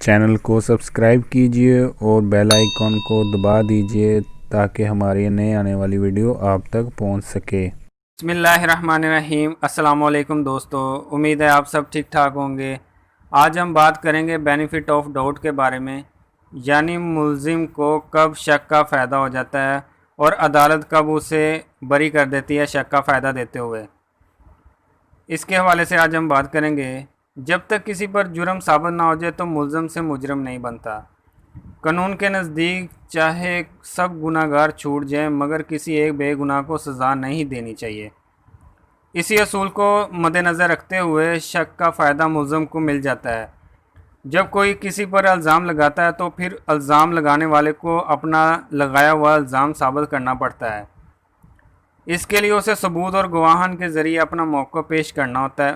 Channel کو subscribe کیجئے اور بیل آئیکن کو دبا دیجئے تاکہ ہماری نئے آنے والی ویڈیو آپ تک پہنچ سکے۔ بسم اللہ الرحمن الرحیم۔ السلام علیکم دوستو، امید ہے آپ سب ٹھیک ٹھاک ہوں گے۔ آج ہم بات کریں گے بینیفٹ آف ڈاؤٹ کے بارے میں، یعنی ملزم کو کب شک کا فائدہ ہو جاتا ہے اور عدالت کب اسے بری کر دیتی ہے شک کا فائدہ دیتے ہوئے۔ اس کے حوالے سے آج ہم بات کریں گے۔ جب تک کسی پر جرم ثابت نہ ہو جائے تو ملزم سے مجرم نہیں بنتا۔ قانون کے نزدیک چاہے سب گناہ گار چھوٹ جائیں مگر کسی ایک بے گناہ کو سزا نہیں دینی چاہیے۔ اسی اصول کو مد نظر رکھتے ہوئے شک کا فائدہ ملزم کو مل جاتا ہے۔ جب کوئی کسی پر الزام لگاتا ہے تو پھر الزام لگانے والے کو اپنا لگایا ہوا الزام ثابت کرنا پڑتا ہے۔ اس کے لیے اسے ثبوت اور گواہان کے ذریعے اپنا موقع پیش کرنا ہوتا ہے،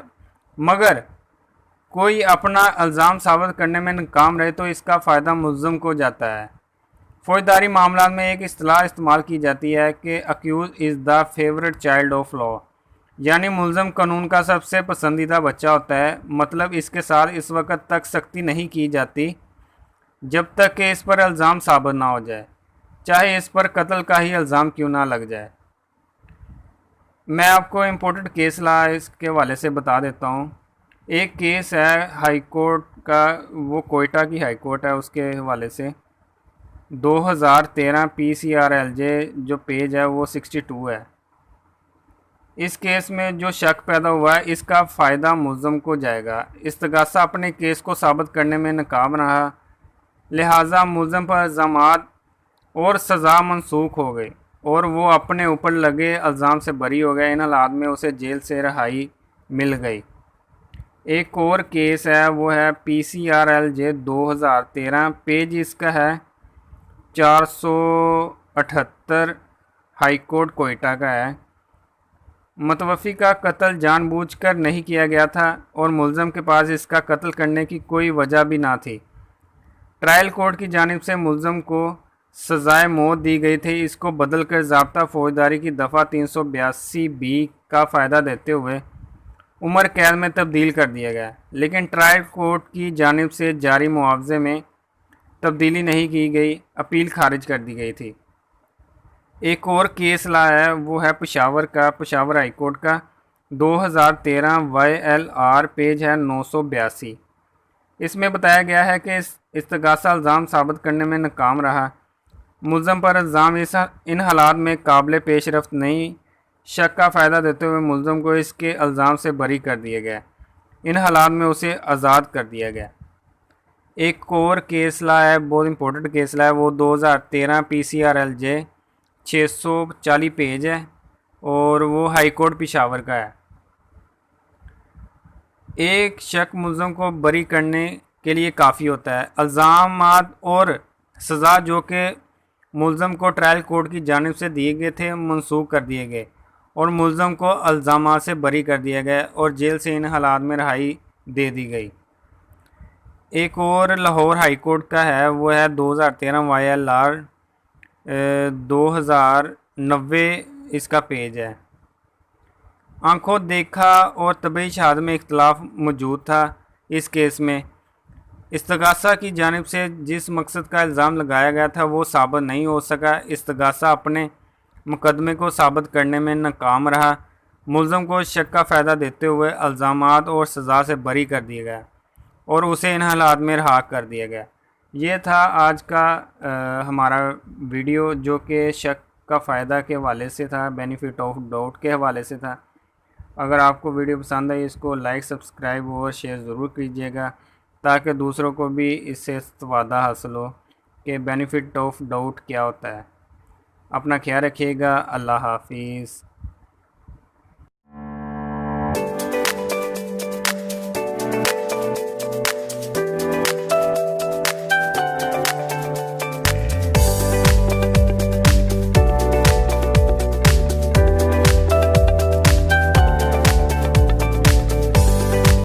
مگر کوئی اپنا الزام ثابت کرنے میں ناکام رہے تو اس کا فائدہ ملزم کو جاتا ہے۔ فوجداری معاملات میں ایک اصطلاح استعمال کی جاتی ہے کہ accused is the favourite child of law, یعنی ملزم قانون کا سب سے پسندیدہ بچہ ہوتا ہے۔ مطلب اس کے ساتھ اس وقت تک سختی نہیں کی جاتی جب تک کہ اس پر الزام ثابت نہ ہو جائے، چاہے اس پر قتل کا ہی الزام کیوں نہ لگ جائے۔ میں آپ کو امپورٹنٹ کیس لا اس کے حوالے سے بتا دیتا ہوں۔ ایک کیس ہے ہائی کورٹ کا، وہ کوئٹہ کی ہائی کورٹ ہے، اس کے حوالے سے 2013 PCRLJ جو پیج ہے وہ 62 ہے۔ اس کیس میں جو شک پیدا ہوا ہے اس کا فائدہ ملزم کو جائے گا۔ استغاثہ اپنے کیس کو ثابت کرنے میں ناکام رہا، لہٰذا ملزم پر الزامات اور سزا منسوخ ہو گئی اور وہ اپنے اوپر لگے الزام سے بری ہو گیا۔ ان حالات میں اسے جیل سے رہائی مل گئی۔ ایک اور کیس ہے، وہ ہے PCRLJ 2013، پیج اس کا ہے 478، ہائی کورٹ کوئٹہ کا ہے۔ متوفی کا قتل جان بوجھ کر نہیں کیا گیا تھا اور ملزم کے پاس اس کا قتل کرنے کی کوئی وجہ بھی نہ تھی۔ ٹرائل کورٹ کی جانب سے ملزم کو سزائے موت دی گئی تھی۔ اس کو بدل کر ضابطہ فوجداری کی دفعہ 382B کا فائدہ دیتے ہوئے عمر قید میں تبدیل کر دیا گیا، لیکن ٹرائل کورٹ کی جانب سے جاری معاوضے میں تبدیلی نہیں کی گئی، اپیل خارج کر دی گئی تھی۔ ایک اور کیس لا ہے، وہ ہے پشاور کا، پشاور ہائی کورٹ کا 2013 YLR، پیج ہے 982۔ اس میں بتایا گیا ہے کہ استغاثہ الزام ثابت کرنے میں ناکام رہا۔ ملزم پر الزام ان حالات میں قابل پیش رفت نہیں۔ شک کا فائدہ دیتے ہوئے ملزم کو اس کے الزام سے بری کر دیا گیا، ان حالات میں اسے آزاد کر دیا گیا۔ ایک اور کیس لا ہے، بہت امپورٹنٹ کیس لا ہے، وہ 2013 PCRLJ 640 پیج ہے اور وہ ہائی کورٹ پشاور کا ہے۔ ایک شک ملزم کو بری کرنے کے لیے کافی ہوتا ہے۔ الزامات اور سزا جو کہ ملزم کو ٹرائل کورٹ کی جانب سے دیے گئے تھے منسوخ کر دیے گئے اور ملزم کو الزامات سے بری کر دیا گیا اور جیل سے ان حالات میں رہائی دے دی گئی۔ ایک اور لاہور ہائی کورٹ کا ہے، وہ ہے 2013 YLR 2090، اس کا پیج ہے۔ آنکھوں دیکھا اور طبی شہادت میں اختلاف موجود تھا۔ اس کیس میں استغاثہ کی جانب سے جس مقصد کا الزام لگایا گیا تھا وہ ثابت نہیں ہو سکا۔ استغاثہ اپنے مقدمے کو ثابت کرنے میں ناکام رہا۔ ملزم کو شک کا فائدہ دیتے ہوئے الزامات اور سزا سے بری کر دیا گیا اور اسے ان حالات میں رہا کر دیا گیا۔ یہ تھا آج کا ہمارا ویڈیو، جو کہ شک کا فائدہ کے حوالے سے تھا، بینیفٹ آف ڈاؤٹ کے حوالے سے تھا۔ اگر آپ کو ویڈیو پسند آئی اس کو لائک، سبسکرائب اور شیئر ضرور کیجیے گا تاکہ دوسروں کو بھی اس سے استفادہ حاصل ہو کہ بینیفٹ آف ڈاؤٹ کیا ہوتا ہے۔ اپنا خیال رکھیے گا۔ اللہ حافظ۔